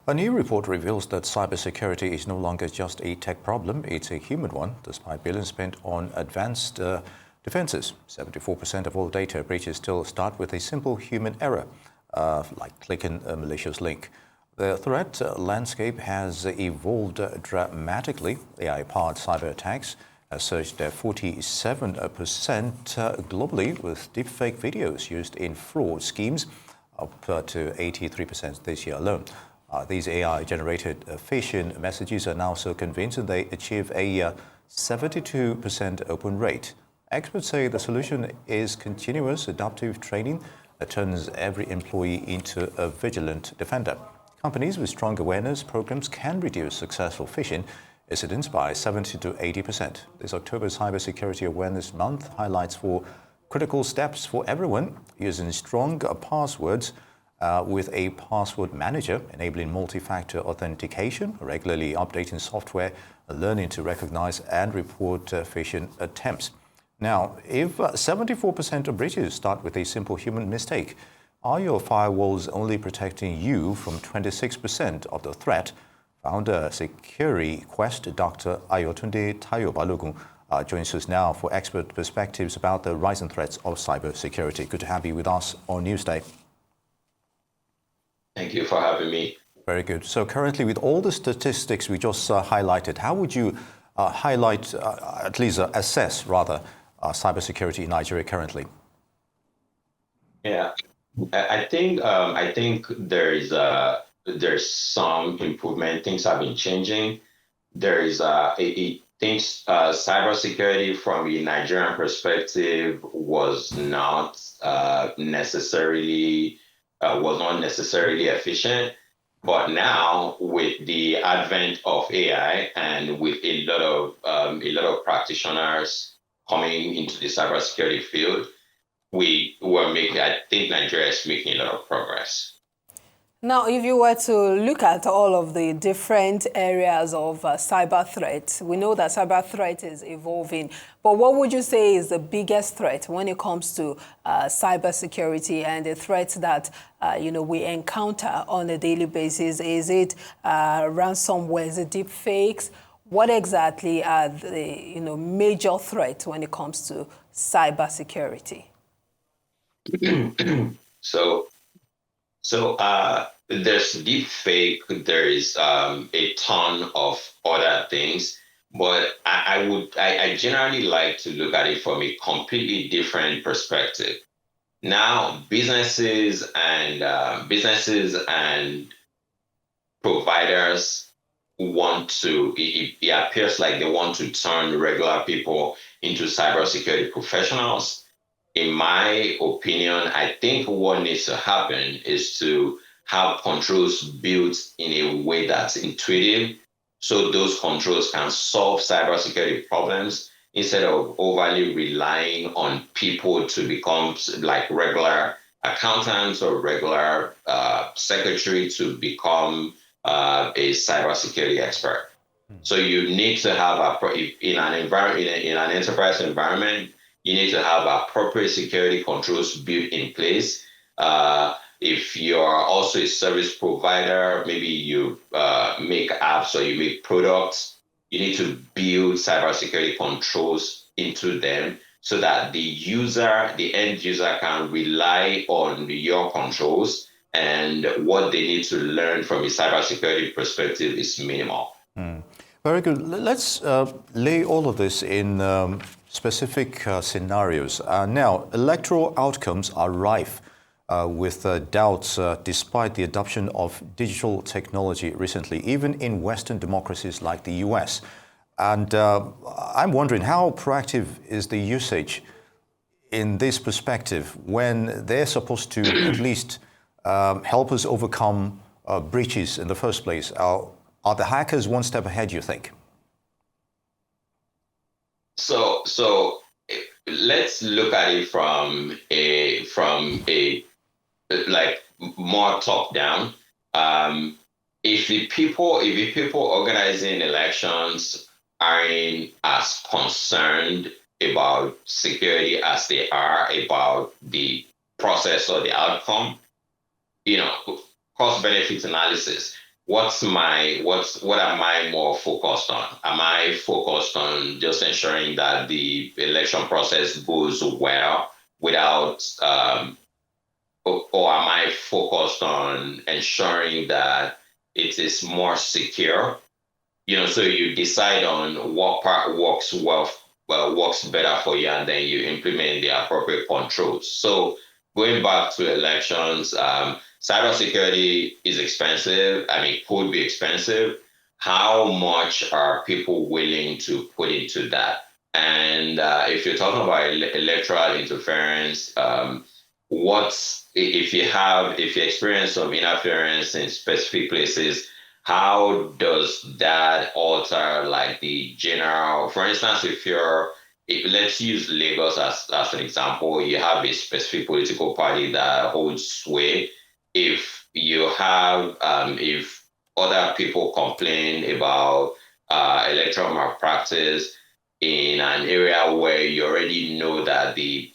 A new report reveals that cybersecurity is no longer just a tech problem, it's a human one, despite billions spent on advanced defenses. 74% of all data breaches still start with a simple human error, like clicking a malicious link. The threat landscape has evolved dramatically. AI-powered cyber attacks have surged 47% globally, with deepfake videos used in fraud schemes up to 83% this year alone. These AI-generated phishing messages are now so convincing they achieve a 72% open rate. Experts say the solution is continuous adaptive training that turns every employee into a vigilant defender. Companies with strong awareness programs can reduce successful phishing incidents by 70 to 80%. This October's Cybersecurity Awareness Month highlights 4 critical steps for everyone: using strong passwords with a password manager, enabling multi-factor authentication, regularly updating software, learning to recognize and report phishing attempts. Now, if 74% of breaches start with a simple human mistake, are your firewalls only protecting you from 26% of the threat? Founder Security Quest, Dr. Ayotunde Tayo Balogun, joins us now for expert perspectives about the rising threats of cybersecurity. Good to have you with us on Newsday. Thank you for having me. Very good. So currently, with all the statistics we just highlighted, how would you highlight, at least assess rather, cybersecurity in Nigeria currently? Yeah, I think there's some improvement. Things have been changing. Cybersecurity from a Nigerian perspective was not necessarily efficient. But now, with the advent of AI and with a lot of practitioners coming into the cybersecurity field, I think Nigeria is making a lot of progress. Now, if you were to look at all of the different areas of cyber threats, we know that cyber threat is evolving. But what would you say is the biggest threat when it comes to cybersecurity and the threats that we encounter on a daily basis? Is it ransomware? Is it deep fakes? What exactly are the major threats when it comes to cybersecurity? So there's deep fake, there is a ton of other things, but I generally like to look at it from a completely different perspective. Now, businesses and providers it appears like they want to turn regular people into cybersecurity professionals. In my opinion, I think what needs to happen is to have controls built in a way that's intuitive, so those controls can solve cybersecurity problems instead of overly relying on people to become like regular accountants or regular secretary to become a cybersecurity expert. So you need to have in an enterprise environment, you need to have appropriate security controls built in place. If you're also a service provider, maybe you make apps or you make products, you need to build cybersecurity controls into them so that the end user can rely on your controls, and what they need to learn from a cybersecurity perspective is minimal. Very good. Let's lay all of this in specific scenarios. Now, electoral outcomes are rife with doubts despite the adoption of digital technology recently, even in Western democracies like the US. And I'm wondering, how proactive is the usage in this perspective when they're supposed to at least help us overcome breaches in the first place? Are the hackers one step ahead, you think? So let's look at it from a like more top down. If the people organizing elections aren't as concerned about security as they are about the process or the outcome, cost benefit analysis. what am I more focused on? Am I focused on just ensuring that the election process goes well without or am I focused on ensuring that it is more secure? So you decide on what part works works better for you, and then you implement the appropriate controls. So going back to elections, cybersecurity is expensive. I mean, could be expensive. How much are people willing to put into that? And if you're talking about electoral interference, if you experience some interference in specific places, how does that alter like the general? For instance, if let's use Lagos as an example, you have a specific political party that holds sway. If other people complain about electoral malpractice in an area where you already know that the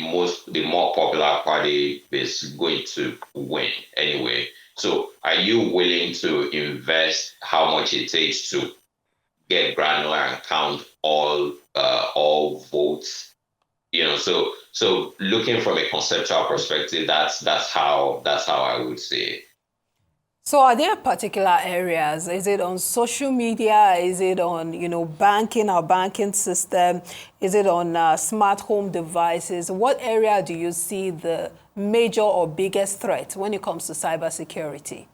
more popular party is going to win anyway. So are you willing to invest how much it takes to get granular and count all votes? So looking from a conceptual perspective, that's how I would say it. So are there particular areas? Is it on social media? Is it on, banking, our banking system? Is it on smart home devices? What area do you see the major or biggest threat when it comes to cybersecurity?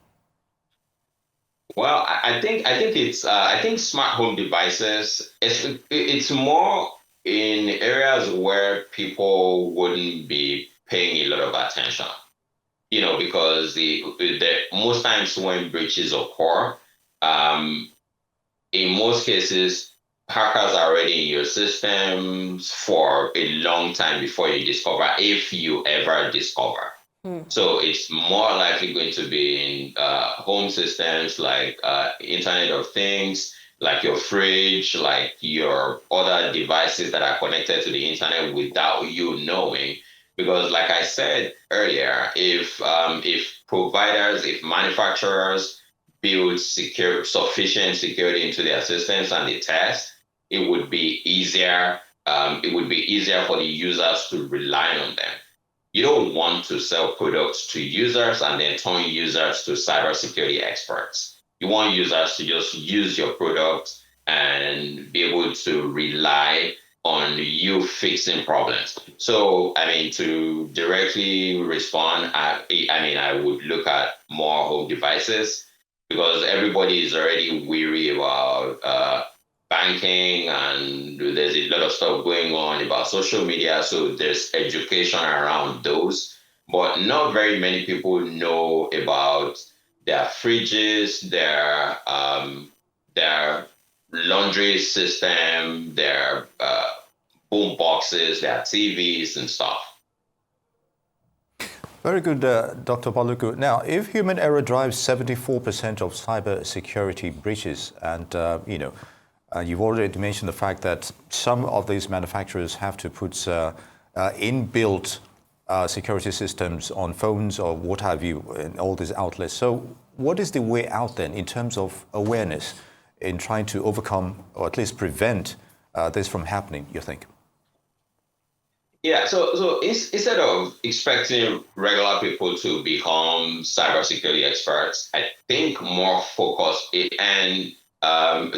Well, I think smart home devices. It's more in areas where people wouldn't be paying a lot of attention. Because the most times when breaches occur, in most cases, hackers are already in your systems for a long time before you discover, if you ever discover. So it's more likely going to be in home systems like Internet of Things, like your fridge, like your other devices that are connected to the internet without you knowing. Because, like I said earlier, if manufacturers build sufficient security into their systems and they test, it would be easier. It would be easier for the users to rely on them. You don't want to sell products to users and then turn users to cybersecurity experts. You want users to just use your product and be able to rely on you fixing problems. So, I mean, to directly respond, I would look at more home devices because everybody is already weary about banking, and there's a lot of stuff going on about social media. So there's education around those, but not very many people know about their fridges, their laundry system, their boom boxes, their TVs and stuff. Very good, Dr. Balogun. Now, if human error drives 74% of cybersecurity breaches, and you've already mentioned the fact that some of these manufacturers have to put inbuilt security systems on phones or what have you in all these outlets. So what is the way out then in terms of awareness in trying to overcome or at least prevent this from happening, you think? Yeah, so instead of expecting regular people to become cybersecurity experts, I think more focus and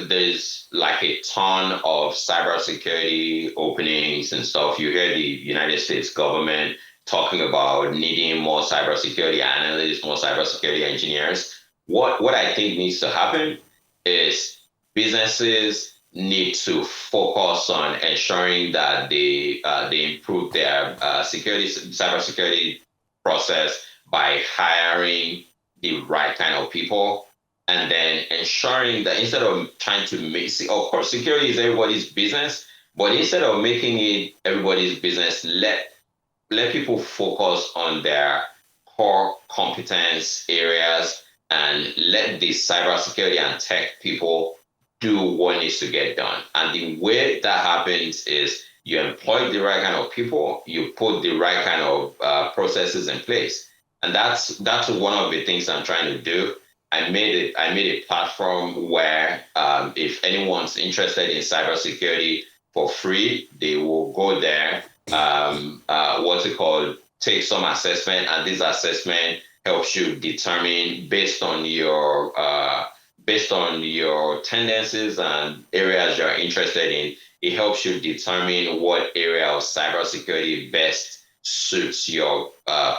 there's like a ton of cybersecurity openings and stuff. You hear the United States government talking about needing more cybersecurity analysts, more cybersecurity engineers. What I think needs to happen is businesses need to focus on ensuring that they improve their cybersecurity process by hiring the right kind of people, and then ensuring that instead of trying to of course, security is everybody's business, but instead of making it everybody's business, let people focus on their core competence areas and let the cybersecurity and tech people do what needs to get done. And the way that happens is you employ the right kind of people, you put the right kind of processes in place. And that's one of the things I'm trying to do. I made a platform where if anyone's interested in cybersecurity for free, they will go there. What's it called? Take some assessment, and this assessment helps you determine based on your tendencies and areas you're interested in. It helps you determine what area of cybersecurity best suits your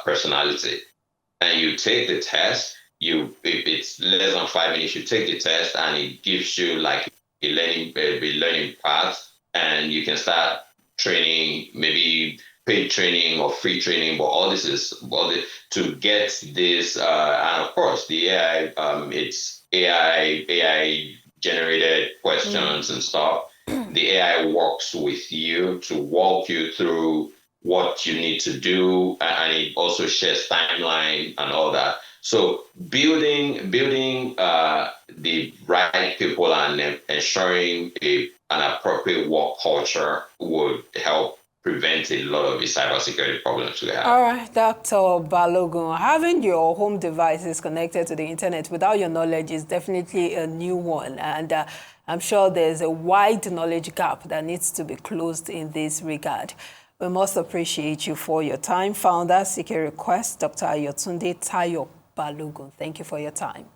personality. And you take the test. If it's less than 5 minutes, you take the test, and it gives you like a learning path, and you can start training, maybe paid training or free training. But all this is to get this, and of course the AI. It's AI generated questions and stuff. The AI works with you to walk you through what you need to do, and it also shares timeline and all that. So building the right people and ensuring an appropriate work culture would help prevent a lot of the cybersecurity problems we have. All right, Dr. Balogun, having your home devices connected to the internet without your knowledge is definitely a new one, and I'm sure there's a wide knowledge gap that needs to be closed in this regard. We must appreciate you for your time. Founder, Security Quest, Dr. Ayotunde Tayo Balogun. Thank you for your time.